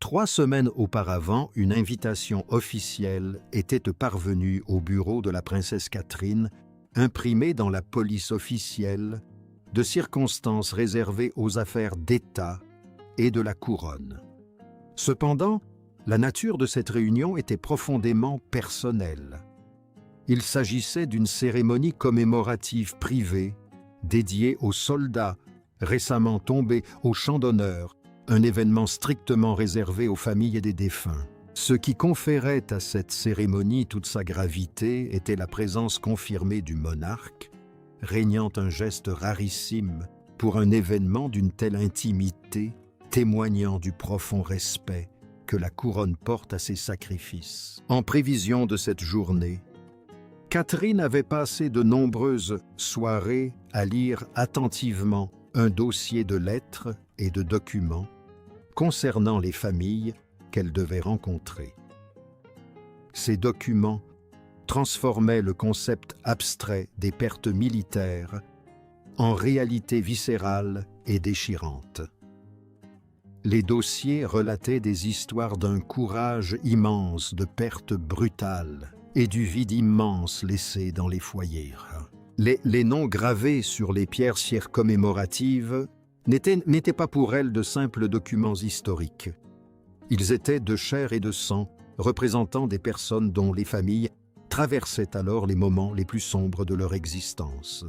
3 semaines auparavant, une invitation officielle était parvenue au bureau de la princesse Catherine, imprimée dans la police officielle de circonstances réservées aux affaires d'État et de la couronne. Cependant, la nature de cette réunion était profondément personnelle. Il s'agissait d'une cérémonie commémorative privée, dédiée aux soldats récemment tombés au champ d'honneur, un événement strictement réservé aux familles des défunts. Ce qui conférait à cette cérémonie toute sa gravité était la présence confirmée du monarque, régnant un geste rarissime pour un événement d'une telle intimité, témoignant du profond respect que la couronne porte à ses sacrifices. En prévision de cette journée, Catherine avait passé de nombreuses soirées à lire attentivement un dossier de lettres et de documents concernant les familles qu'elle devait rencontrer. Ces documents transformaient le concept abstrait des pertes militaires en réalité viscérale et déchirante. Les dossiers relataient des histoires d'un courage immense, de pertes brutales et du vide immense laissé dans les foyers. Les noms gravés sur les pierres commémoratives n'étaient pas pour elle de simples documents historiques. Ils étaient de chair et de sang, représentant des personnes dont les familles traversaient alors les moments les plus sombres de leur existence.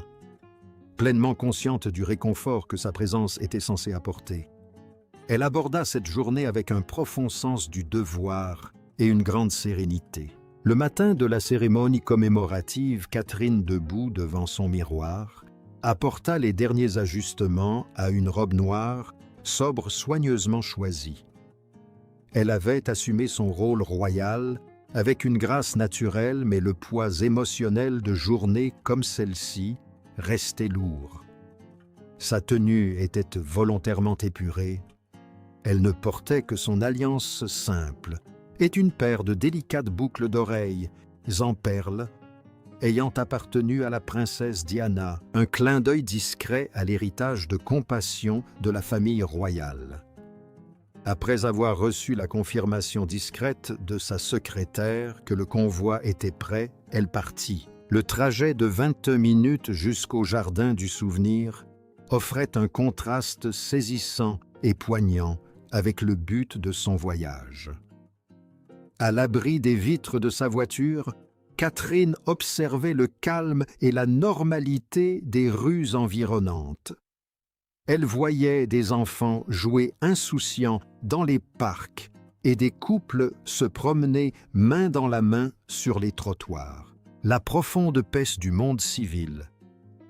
Pleinement consciente du réconfort que sa présence était censée apporter, elle aborda cette journée avec un profond sens du devoir et une grande sérénité. Le matin de la cérémonie commémorative, Catherine, debout devant son miroir, apporta les derniers ajustements à une robe noire, sobre, soigneusement choisie. Elle avait assumé son rôle royal avec une grâce naturelle, mais le poids émotionnel de journées comme celle-ci restait lourd. Sa tenue était volontairement épurée. Elle ne portait que son alliance simple et une paire de délicates boucles d'oreilles en perles ayant appartenu à la princesse Diana, un clin d'œil discret à l'héritage de compassion de la famille royale. Après avoir reçu la confirmation discrète de sa secrétaire que le convoi était prêt, elle partit. Le trajet de 20 minutes jusqu'au jardin du souvenir offrait un contraste saisissant et poignant avec le but de son voyage. À l'abri des vitres de sa voiture, Catherine observait le calme et la normalité des rues environnantes. Elle voyait des enfants jouer insouciants dans les parcs et des couples se promener main dans la main sur les trottoirs. La profonde paix du monde civil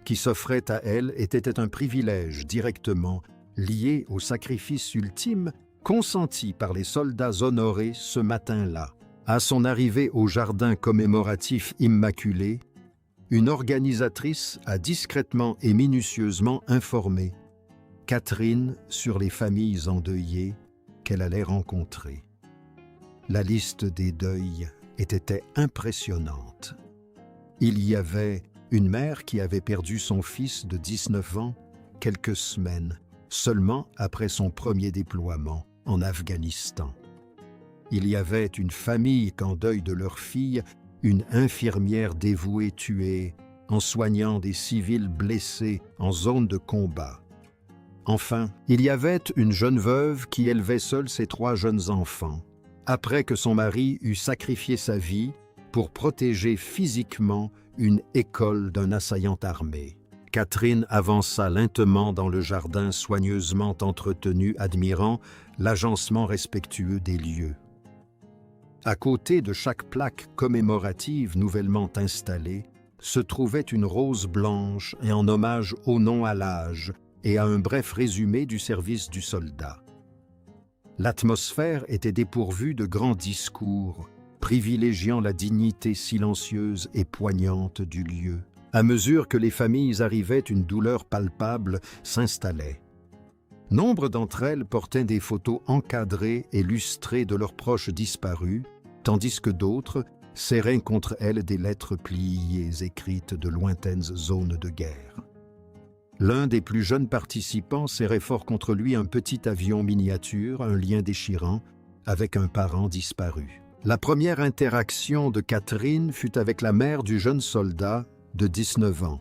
qui s'offrait à elle était un privilège directement lié au sacrifice ultime consenti par les soldats honorés ce matin-là. À son arrivée au jardin commémoratif immaculé, une organisatrice a discrètement et minutieusement informé Catherine sur les familles endeuillées qu'elle allait rencontrer. La liste des deuils était impressionnante. Il y avait une mère qui avait perdu son fils de 19 ans quelques semaines seulement après son premier déploiement en Afghanistan. Il y avait une famille qu'en deuil de leur fille, une infirmière dévouée tuée en soignant des civils blessés en zone de combat. Enfin, il y avait une jeune veuve qui élevait seule ses 3 jeunes enfants, après que son mari eut sacrifié sa vie pour protéger physiquement une école d'un assaillant armé. Catherine avança lentement dans le jardin soigneusement entretenu, admirant l'agencement respectueux des lieux. À côté de chaque plaque commémorative nouvellement installée, se trouvait une rose blanche et en hommage au nom à l'âge et à un bref résumé du service du soldat. L'atmosphère était dépourvue de grands discours, privilégiant la dignité silencieuse et poignante du lieu. À mesure que les familles arrivaient, une douleur palpable s'installait. Nombre d'entre elles portaient des photos encadrées et lustrées de leurs proches disparus, tandis que d'autres serraient contre elles des lettres pliées écrites de lointaines zones de guerre. L'un des plus jeunes participants serrait fort contre lui un petit avion miniature, un lien déchirant, avec un parent disparu. La première interaction de Catherine fut avec la mère du jeune soldat de 19 ans.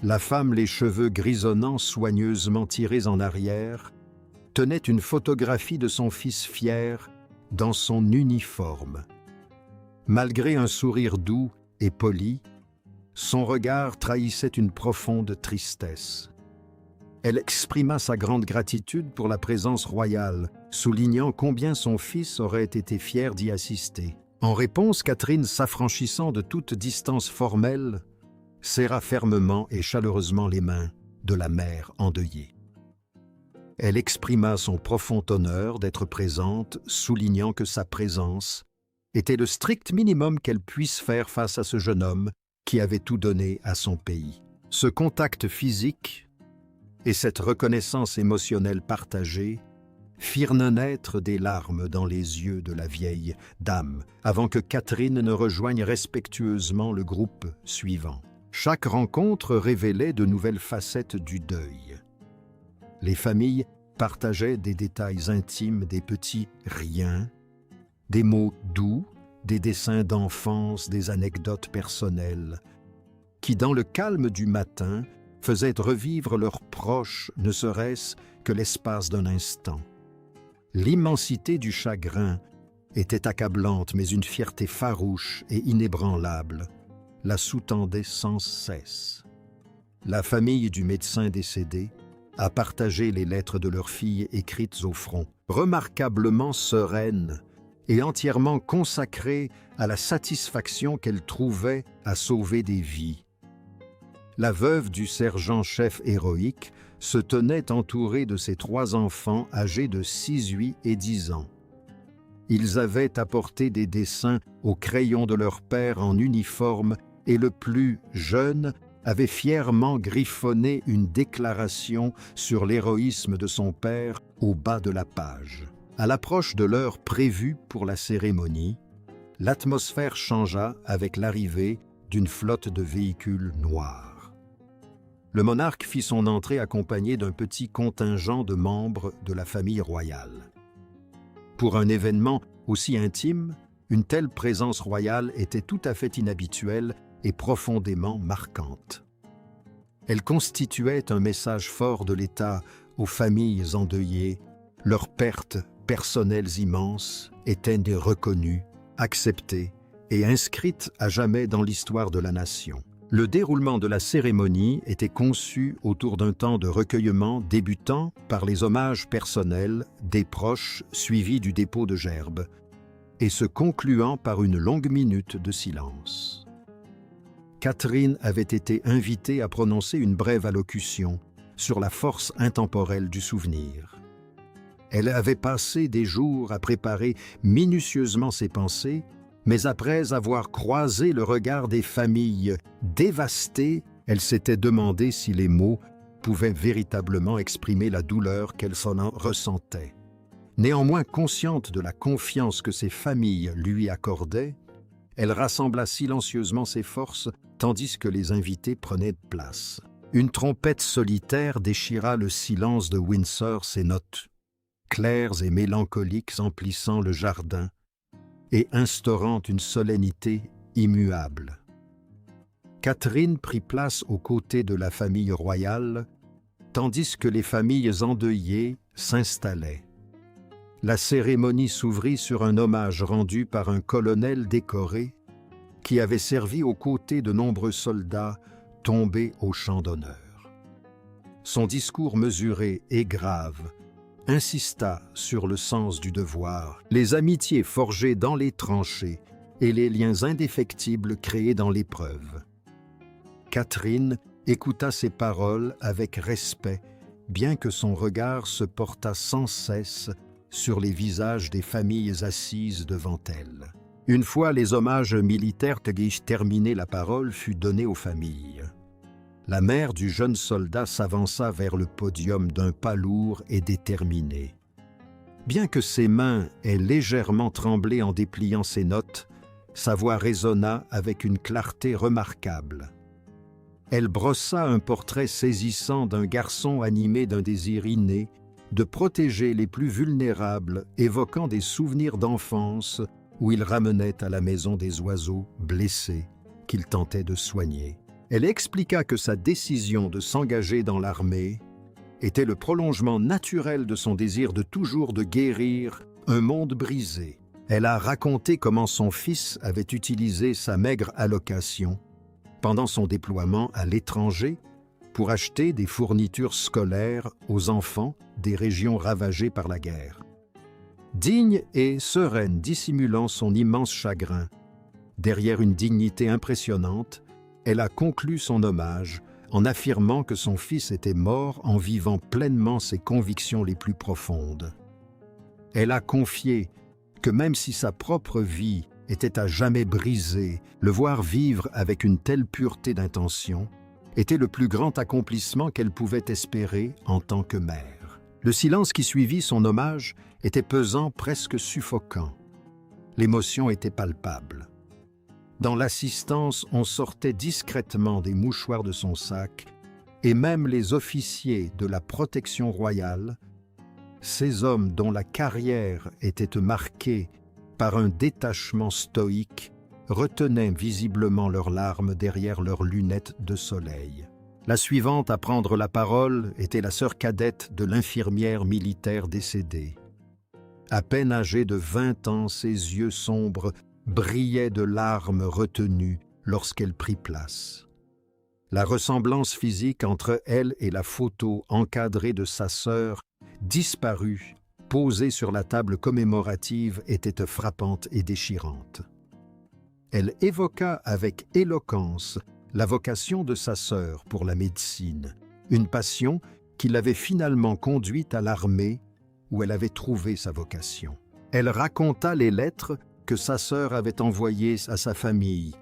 La femme, les cheveux grisonnants soigneusement tirés en arrière, tenait une photographie de son fils fier dans son uniforme. Malgré un sourire doux et poli, son regard trahissait une profonde tristesse. Elle exprima sa grande gratitude pour la présence royale, soulignant combien son fils aurait été fier d'y assister. En réponse, Catherine, s'affranchissant de toute distance formelle, serra fermement et chaleureusement les mains de la mère endeuillée. Elle exprima son profond honneur d'être présente, soulignant que sa présence était le strict minimum qu'elle puisse faire face à ce jeune homme qui avait tout donné à son pays. Ce contact physique et cette reconnaissance émotionnelle partagée firent naître des larmes dans les yeux de la vieille dame, avant que Catherine ne rejoigne respectueusement le groupe suivant. Chaque rencontre révélait de nouvelles facettes du deuil. Les familles partageaient des détails intimes, des petits riens, des mots doux, des dessins d'enfance, des anecdotes personnelles, qui, dans le calme du matin, faisaient revivre leurs proches, ne serait-ce que l'espace d'un instant. L'immensité du chagrin était accablante, mais une fierté farouche et inébranlable la sous-tendait sans cesse. La famille du médecin décédé a partagé les lettres de leur fille écrites au front, remarquablement sereines et entièrement consacrées à la satisfaction qu'elle trouvait à sauver des vies. La veuve du sergent-chef héroïque se tenait entourée de ses 3 enfants âgés de 6, 8 et 10 ans. Ils avaient apporté des dessins au crayon de leur père en uniforme et le plus jeune avait fièrement griffonné une déclaration sur l'héroïsme de son père au bas de la page. À l'approche de l'heure prévue pour la cérémonie, l'atmosphère changea avec l'arrivée d'une flotte de véhicules noirs. Le monarque fit son entrée accompagné d'un petit contingent de membres de la famille royale. Pour un événement aussi intime, une telle présence royale était tout à fait inhabituelle et profondément marquante. Elle constituait un message fort de l'État aux familles endeuillées. Leurs pertes personnelles immenses étaient reconnues, acceptées et inscrites à jamais dans l'histoire de la nation. Le déroulement de la cérémonie était conçu autour d'un temps de recueillement débutant par les hommages personnels des proches suivis du dépôt de gerbes et se concluant par une longue minute de silence. Catherine avait été invitée à prononcer une brève allocution sur la force intemporelle du souvenir. Elle avait passé des jours à préparer minutieusement ses pensées, mais après avoir croisé le regard des familles dévastées, elle s'était demandé si les mots pouvaient véritablement exprimer la douleur qu'elle s'en ressentait. Néanmoins, consciente de la confiance que ses familles lui accordaient, elle rassembla silencieusement ses forces tandis que les invités prenaient place. Une trompette solitaire déchira le silence de Windsor, ses notes claires et mélancoliques emplissant le jardin et instaurant une solennité immuable. Catherine prit place aux côtés de la famille royale, tandis que les familles endeuillées s'installaient. La cérémonie s'ouvrit sur un hommage rendu par un colonel décoré qui avait servi aux côtés de nombreux soldats tombés au champ d'honneur. Son discours mesuré et grave insista sur le sens du devoir, les amitiés forgées dans les tranchées et les liens indéfectibles créés dans l'épreuve. Catherine écouta ces paroles avec respect, bien que son regard se portât sans cesse sur les visages des familles assises devant elle. Une fois les hommages militaires terminés, la parole fut donnée aux familles. La mère du jeune soldat s'avança vers le podium d'un pas lourd et déterminé. Bien que ses mains aient légèrement tremblé en dépliant ses notes, sa voix résonna avec une clarté remarquable. Elle brossa un portrait saisissant d'un garçon animé d'un désir inné de protéger les plus vulnérables, évoquant des souvenirs d'enfance où il ramenait à la maison des oiseaux blessés qu'il tentait de soigner. Elle expliqua que sa décision de s'engager dans l'armée était le prolongement naturel de son désir de toujours de guérir un monde brisé. Elle a raconté comment son fils avait utilisé sa maigre allocation pendant son déploiement à l'étranger pour acheter des fournitures scolaires aux enfants des régions ravagées par la guerre. Digne et sereine, dissimulant son immense chagrin, derrière une dignité impressionnante, elle a conclu son hommage en affirmant que son fils était mort en vivant pleinement ses convictions les plus profondes. Elle a confié que même si sa propre vie était à jamais brisée, le voir vivre avec une telle pureté d'intention était le plus grand accomplissement qu'elle pouvait espérer en tant que mère. Le silence qui suivit son hommage était pesant, presque suffocant. L'émotion était palpable. Dans l'assistance, on sortait discrètement des mouchoirs de son sac, et même les officiers de la protection royale, ces hommes dont la carrière était marquée par un détachement stoïque, retenaient visiblement leurs larmes derrière leurs lunettes de soleil. La suivante à prendre la parole était la sœur cadette de l'infirmière militaire décédée. À peine âgée de 20 ans, ses yeux sombres brillaient de larmes retenues lorsqu'elle prit place. La ressemblance physique entre elle et la photo encadrée de sa sœur, disparue, posée sur la table commémorative, était frappante et déchirante. Elle évoqua avec éloquence la vocation de sa sœur pour la médecine, une passion qui l'avait finalement conduite à l'armée où elle avait trouvé sa vocation. Elle raconta les lettres que sa sœur avait envoyées à sa famille,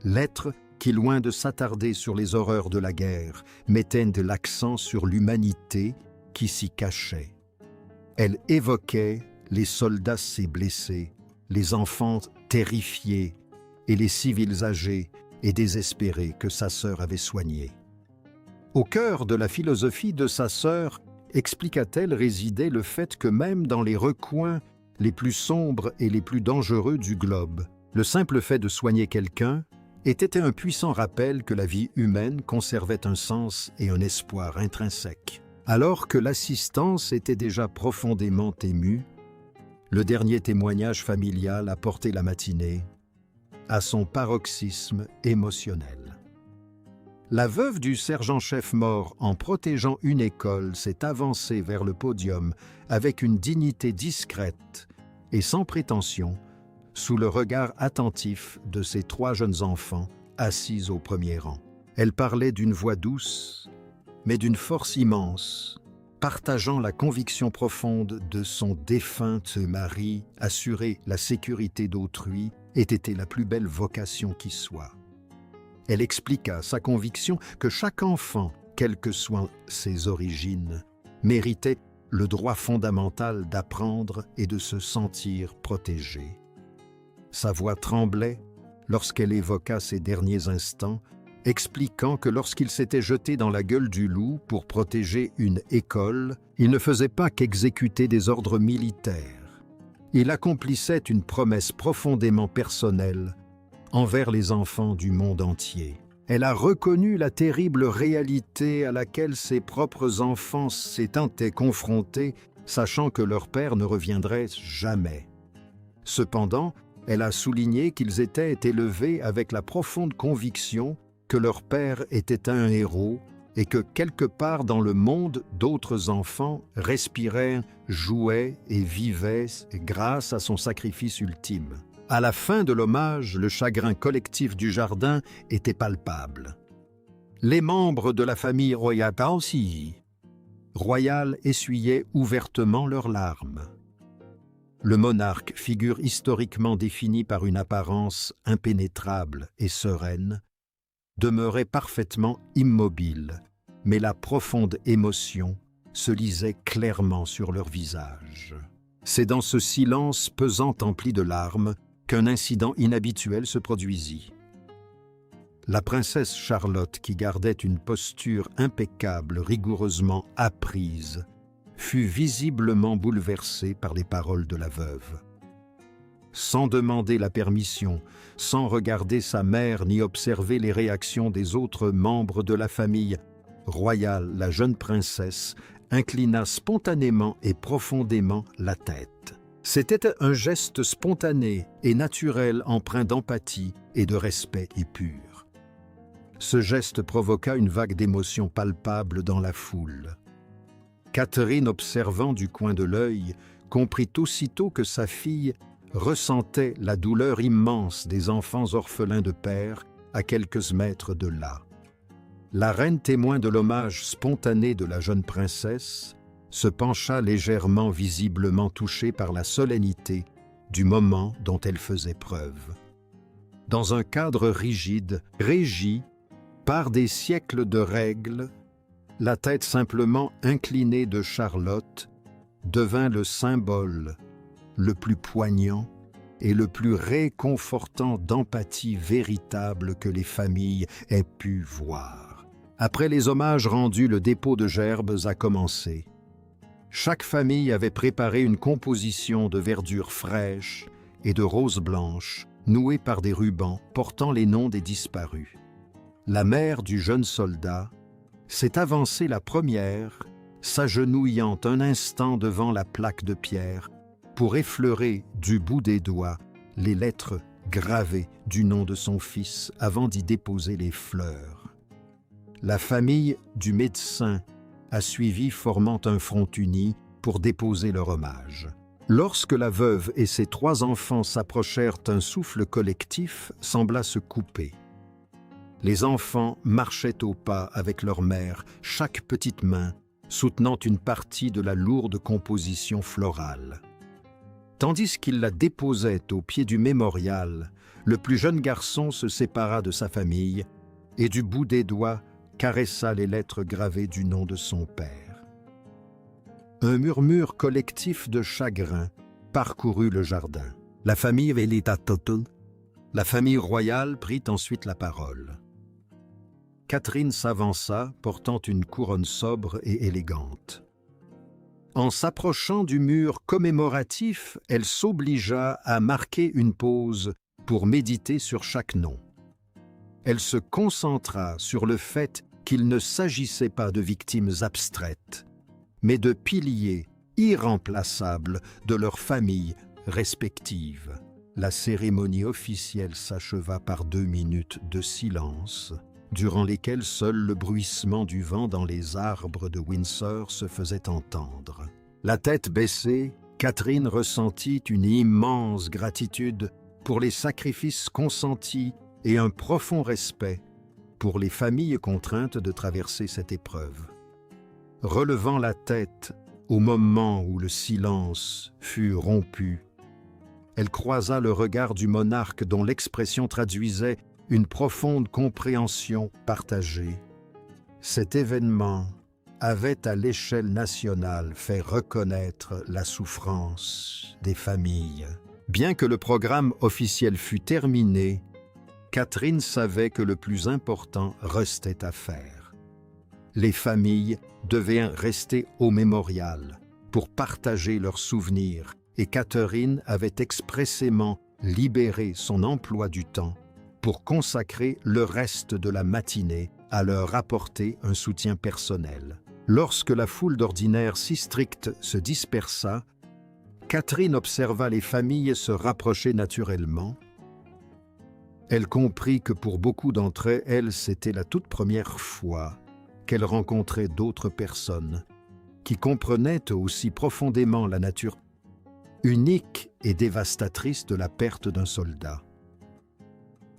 lettres qui, loin de s'attarder sur les horreurs de la guerre, mettaient de l'accent sur l'humanité qui s'y cachait. Elle évoquait les soldats si blessés, les enfants terrifiés et les civils âgés et désespérés que sa sœur avait soignés. Au cœur de la philosophie de sa sœur, expliqua-t-elle, résidait le fait que même dans les recoins les plus sombres et les plus dangereux du globe, le simple fait de soigner quelqu'un était un puissant rappel que la vie humaine conservait un sens et un espoir intrinsèques. Alors que l'assistance était déjà profondément émue, le dernier témoignage familial a porté la matinée à son paroxysme émotionnel. La veuve du sergent-chef mort, en protégeant une école, s'est avancée vers le podium avec une dignité discrète et sans prétention, sous le regard attentif de ses 3 jeunes enfants assis au premier rang. Elle parlait d'une voix douce, mais d'une force immense, partageant la conviction profonde de son défunt mari, assurer la sécurité d'autrui ait été la plus belle vocation qui soit. Elle expliqua sa conviction que chaque enfant, quelles que soient ses origines, méritait le droit fondamental d'apprendre et de se sentir protégé. Sa voix tremblait lorsqu'elle évoqua ses derniers instants, expliquant que lorsqu'il s'était jeté dans la gueule du loup pour protéger une école, il ne faisait pas qu'exécuter des ordres militaires. Il accomplissait une promesse profondément personnelle envers les enfants du monde entier. Elle a reconnu la terrible réalité à laquelle ses propres enfants s'étaient confrontés, sachant que leur père ne reviendrait jamais. Cependant, elle a souligné qu'ils étaient élevés avec la profonde conviction que leur père était un héros et que quelque part dans le monde, d'autres enfants respiraient, jouaient et vivaient grâce à son sacrifice ultime. À la fin de l'hommage, le chagrin collectif du jardin était palpable. Les membres de la famille royale aussi essuyaient ouvertement leurs larmes. Le monarque, figure historiquement définie par une apparence impénétrable et sereine, demeurait parfaitement immobile, mais la profonde émotion se lisait clairement sur leur visage. C'est dans ce silence pesant empli de larmes qu'un incident inhabituel se produisit. La princesse Charlotte, qui gardait une posture impeccable, rigoureusement apprise, fut visiblement bouleversé par les paroles de la veuve. Sans demander la permission, sans regarder sa mère ni observer les réactions des autres membres de la famille royale, la jeune princesse inclina spontanément et profondément la tête. C'était un geste spontané et naturel empreint d'empathie et de respect et pur. Ce geste provoqua une vague d'émotion palpable dans la foule. Catherine, observant du coin de l'œil, comprit aussitôt que sa fille ressentait la douleur immense des enfants orphelins de père à quelques mètres de là. La reine, témoin de l'hommage spontané de la jeune princesse, se pencha légèrement, visiblement touchée par la solennité du moment dont elle faisait preuve. Dans un cadre rigide, régi par des siècles de règles, la tête simplement inclinée de Charlotte devint le symbole le plus poignant et le plus réconfortant d'empathie véritable que les familles aient pu voir. Après les hommages rendus, le dépôt de gerbes a commencé. Chaque famille avait préparé une composition de verdure fraîche et de roses blanches, nouées par des rubans portant les noms des disparus. La mère du jeune soldat s'est avancée la première, s'agenouillant un instant devant la plaque de pierre pour effleurer du bout des doigts les lettres gravées du nom de son fils avant d'y déposer les fleurs. La famille du médecin a suivi, formant un front uni pour déposer leur hommage. Lorsque la veuve et ses 3 enfants s'approchèrent, un souffle collectif sembla se couper. Les enfants marchaient au pas avec leur mère, chaque petite main soutenant une partie de la lourde composition florale. Tandis qu'ils la déposaient au pied du mémorial, le plus jeune garçon se sépara de sa famille et du bout des doigts caressa les lettres gravées du nom de son père. Un murmure collectif de chagrin parcourut le jardin. La famille royale prit ensuite la parole. Catherine s'avança, portant une couronne sobre et élégante. En s'approchant du mur commémoratif, elle s'obligea à marquer une pause pour méditer sur chaque nom. Elle se concentra sur le fait qu'il ne s'agissait pas de victimes abstraites, mais de piliers irremplaçables de leurs familles respectives. La cérémonie officielle s'acheva par 2 minutes de silence, durant lesquelles seul le bruissement du vent dans les arbres de Windsor se faisait entendre. La tête baissée, Catherine ressentit une immense gratitude pour les sacrifices consentis et un profond respect pour les familles contraintes de traverser cette épreuve. Relevant la tête au moment où le silence fut rompu, elle croisa le regard du monarque dont l'expression traduisait une profonde compréhension partagée. Cet événement avait à l'échelle nationale fait reconnaître la souffrance des familles. Bien que le programme officiel fût terminé, Catherine savait que le plus important restait à faire. Les familles devaient rester au mémorial pour partager leurs souvenirs et Catherine avait expressément libéré son emploi du temps pour consacrer le reste de la matinée à leur apporter un soutien personnel. Lorsque la foule d'ordinaire si stricte se dispersa, Catherine observa les familles se rapprocher naturellement. Elle comprit que pour beaucoup d'entre elles, c'était la toute première fois qu'elles rencontraient d'autres personnes qui comprenaient aussi profondément la nature unique et dévastatrice de la perte d'un soldat.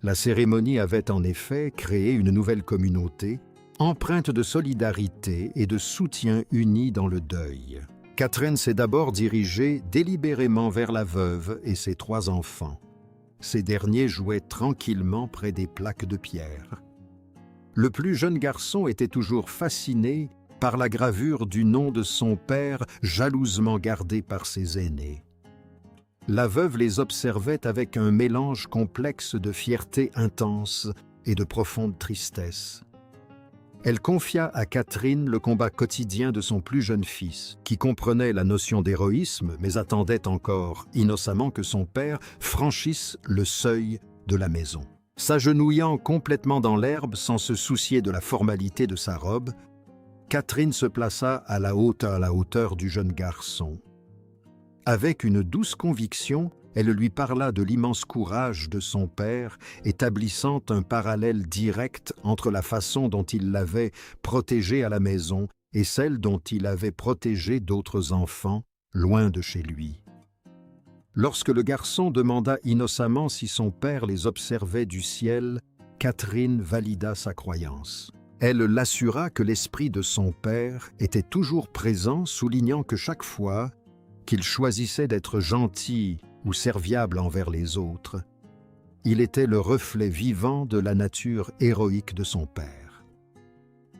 La cérémonie avait en effet créé une nouvelle communauté, empreinte de solidarité et de soutien unis dans le deuil. Catherine s'est d'abord dirigée délibérément vers la veuve et ses 3 enfants. Ces derniers jouaient tranquillement près des plaques de pierre. Le plus jeune garçon était toujours fasciné par la gravure du nom de son père, jalousement gardée par ses aînés. La veuve les observait avec un mélange complexe de fierté intense et de profonde tristesse. Elle confia à Catherine le combat quotidien de son plus jeune fils, qui comprenait la notion d'héroïsme, mais attendait encore innocemment que son père franchisse le seuil de la maison. S'agenouillant complètement dans l'herbe sans se soucier de la formalité de sa robe, Catherine se plaça à la hauteur du jeune garçon. Avec une douce conviction, elle lui parla de l'immense courage de son père, établissant un parallèle direct entre la façon dont il l'avait protégé à la maison et celle dont il avait protégé d'autres enfants, loin de chez lui. Lorsque le garçon demanda innocemment si son père les observait du ciel, Catherine valida sa croyance. Elle l'assura que l'esprit de son père était toujours présent, soulignant que chaque fois qu'il choisissait d'être gentil ou serviable envers les autres, il était le reflet vivant de la nature héroïque de son père.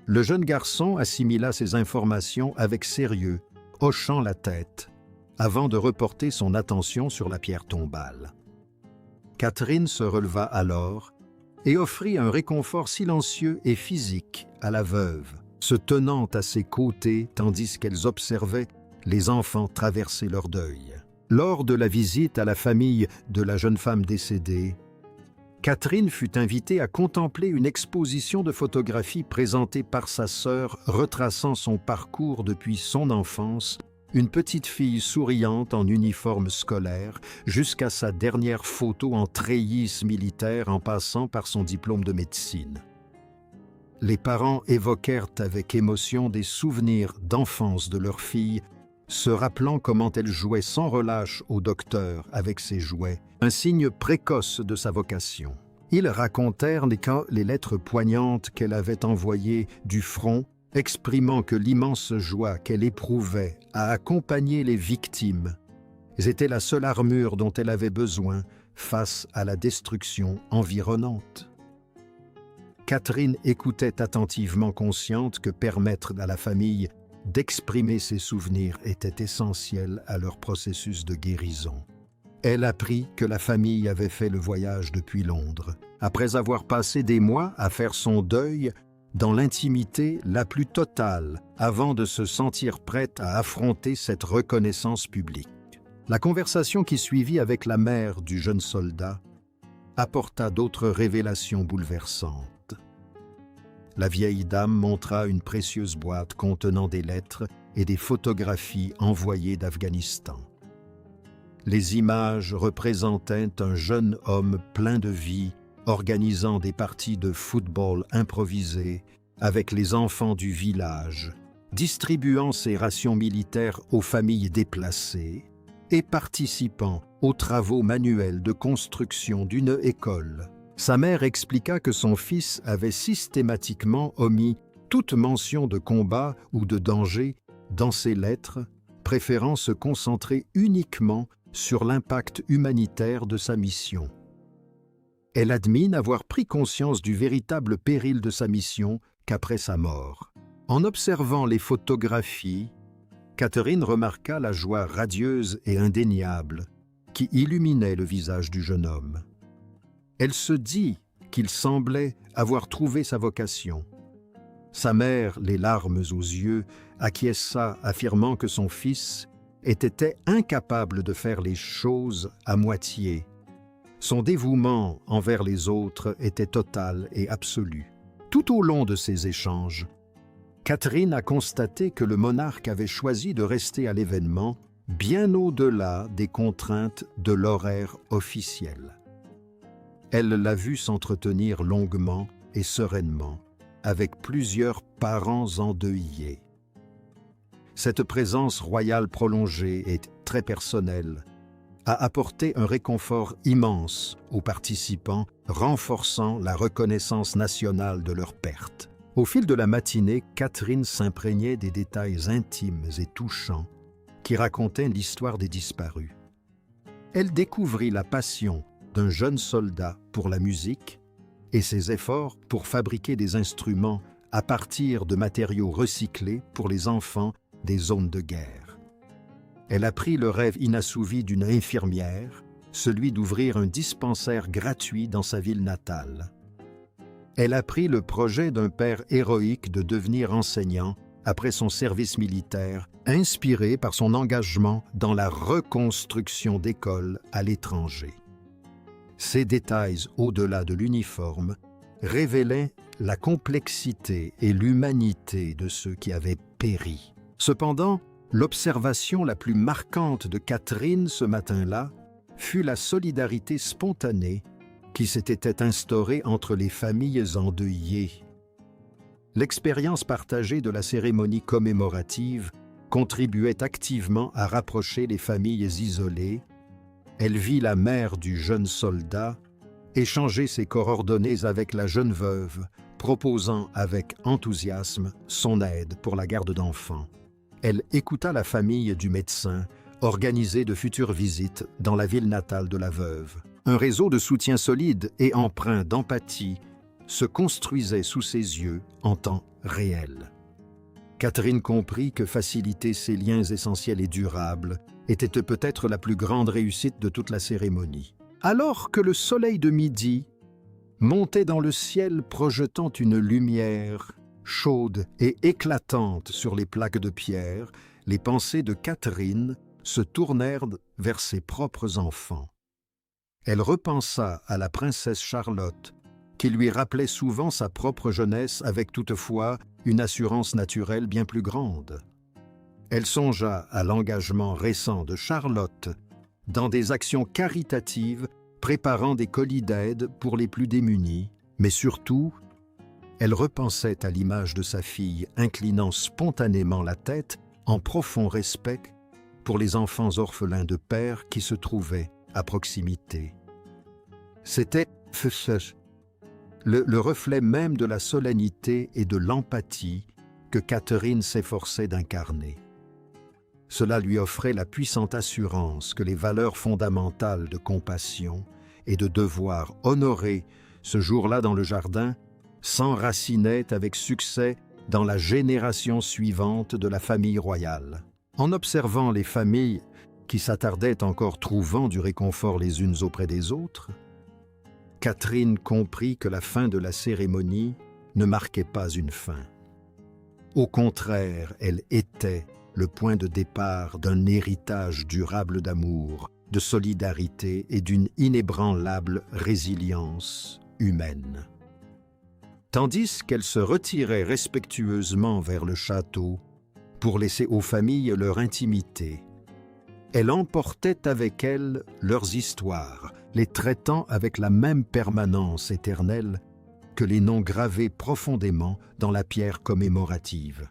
Le jeune garçon assimila ces informations avec sérieux, hochant la tête, avant de reporter son attention sur la pierre tombale. Catherine se releva alors et offrit un réconfort silencieux et physique à la veuve, se tenant à ses côtés tandis qu'elles observaient les enfants traverser leur deuil. Lors de la visite à la famille de la jeune femme décédée, Catherine fut invitée à contempler une exposition de photographies présentée par sa sœur retraçant son parcours depuis son enfance, une petite fille souriante en uniforme scolaire, jusqu'à sa dernière photo en treillis militaire en passant par son diplôme de médecine. Les parents évoquèrent avec émotion des souvenirs d'enfance de leur fille, se rappelant comment elle jouait sans relâche au docteur avec ses jouets, un signe précoce de sa vocation. Ils racontèrent les lettres poignantes qu'elle avait envoyées du front, exprimant que l'immense joie qu'elle éprouvait à accompagner les victimes était la seule armure dont elle avait besoin face à la destruction environnante. Catherine écoutait attentivement, consciente que permettre à la famille d'exprimer ses souvenirs était essentiel à leur processus de guérison. Elle apprit que la famille avait fait le voyage depuis Londres, après avoir passé des mois à faire son deuil dans l'intimité la plus totale, avant de se sentir prête à affronter cette reconnaissance publique. La conversation qui suivit avec la mère du jeune soldat apporta d'autres révélations bouleversantes. La vieille dame montra une précieuse boîte contenant des lettres et des photographies envoyées d'Afghanistan. Les images représentaient un jeune homme plein de vie, organisant des parties de football improvisées avec les enfants du village, distribuant ses rations militaires aux familles déplacées et participant aux travaux manuels de construction d'une école. Sa mère expliqua que son fils avait systématiquement omis toute mention de combat ou de danger dans ses lettres, préférant se concentrer uniquement sur l'impact humanitaire de sa mission. Elle admit n'avoir pris conscience du véritable péril de sa mission qu'après sa mort. En observant les photographies, Catherine remarqua la joie radieuse et indéniable qui illuminait le visage du jeune homme. Elle se dit qu'il semblait avoir trouvé sa vocation. Sa mère, les larmes aux yeux, acquiesça, affirmant que son fils était incapable de faire les choses à moitié. Son dévouement envers les autres était total et absolu. Tout au long de ces échanges, Catherine a constaté que le monarque avait choisi de rester à l'événement bien au-delà des contraintes de l'horaire officiel. Elle l'a vu s'entretenir longuement et sereinement avec plusieurs parents endeuillés. Cette présence royale prolongée et très personnelle a apporté un réconfort immense aux participants, renforçant la reconnaissance nationale de leur perte. Au fil de la matinée, Catherine s'imprégnait des détails intimes et touchants qui racontaient l'histoire des disparus. Elle découvrit la passion d'un jeune soldat pour la musique et ses efforts pour fabriquer des instruments à partir de matériaux recyclés pour les enfants des zones de guerre. Elle apprit le rêve inassouvi d'une infirmière, celui d'ouvrir un dispensaire gratuit dans sa ville natale. Elle apprit le projet d'un père héroïque de devenir enseignant après son service militaire, inspiré par son engagement dans la reconstruction d'écoles à l'étranger. Ces détails au-delà de l'uniforme révélaient la complexité et l'humanité de ceux qui avaient péri. Cependant, l'observation la plus marquante de Catherine ce matin-là fut la solidarité spontanée qui s'était instaurée entre les familles endeuillées. L'expérience partagée de la cérémonie commémorative contribuait activement à rapprocher les familles isolées. Elle vit la mère du jeune soldat échanger ses coordonnées avec la jeune veuve, proposant avec enthousiasme son aide pour la garde d'enfants. Elle écouta la famille du médecin organiser de futures visites dans la ville natale de la veuve. Un réseau de soutien solide et empreint d'empathie se construisait sous ses yeux en temps réel. Catherine comprit que faciliter ces liens essentiels et durables était peut-être la plus grande réussite de toute la cérémonie. Alors que le soleil de midi montait dans le ciel projetant une lumière chaude et éclatante sur les plaques de pierre, les pensées de Catherine se tournèrent vers ses propres enfants. Elle repensa à la princesse Charlotte, qui lui rappelait souvent sa propre jeunesse avec toutefois une assurance naturelle bien plus grande. Elle songea à l'engagement récent de Charlotte dans des actions caritatives préparant des colis d'aide pour les plus démunis, mais surtout, elle repensait à l'image de sa fille inclinant spontanément la tête en profond respect pour les enfants orphelins de père qui se trouvaient à proximité. C'était le reflet même de la solennité et de l'empathie que Catherine s'efforçait d'incarner. Cela lui offrait la puissante assurance que les valeurs fondamentales de compassion et de devoir honoré ce jour-là dans le jardin s'enracinaient avec succès dans la génération suivante de la famille royale. En observant les familles qui s'attardaient encore trouvant du réconfort les unes auprès des autres, Catherine comprit que la fin de la cérémonie ne marquait pas une fin. Au contraire, elle était le point de départ d'un héritage durable d'amour, de solidarité et d'une inébranlable résilience humaine. Tandis qu'elle se retirait respectueusement vers le château pour laisser aux familles leur intimité, elle emportait avec elle leurs histoires, les traitant avec la même permanence éternelle que les noms gravés profondément dans la pierre commémorative.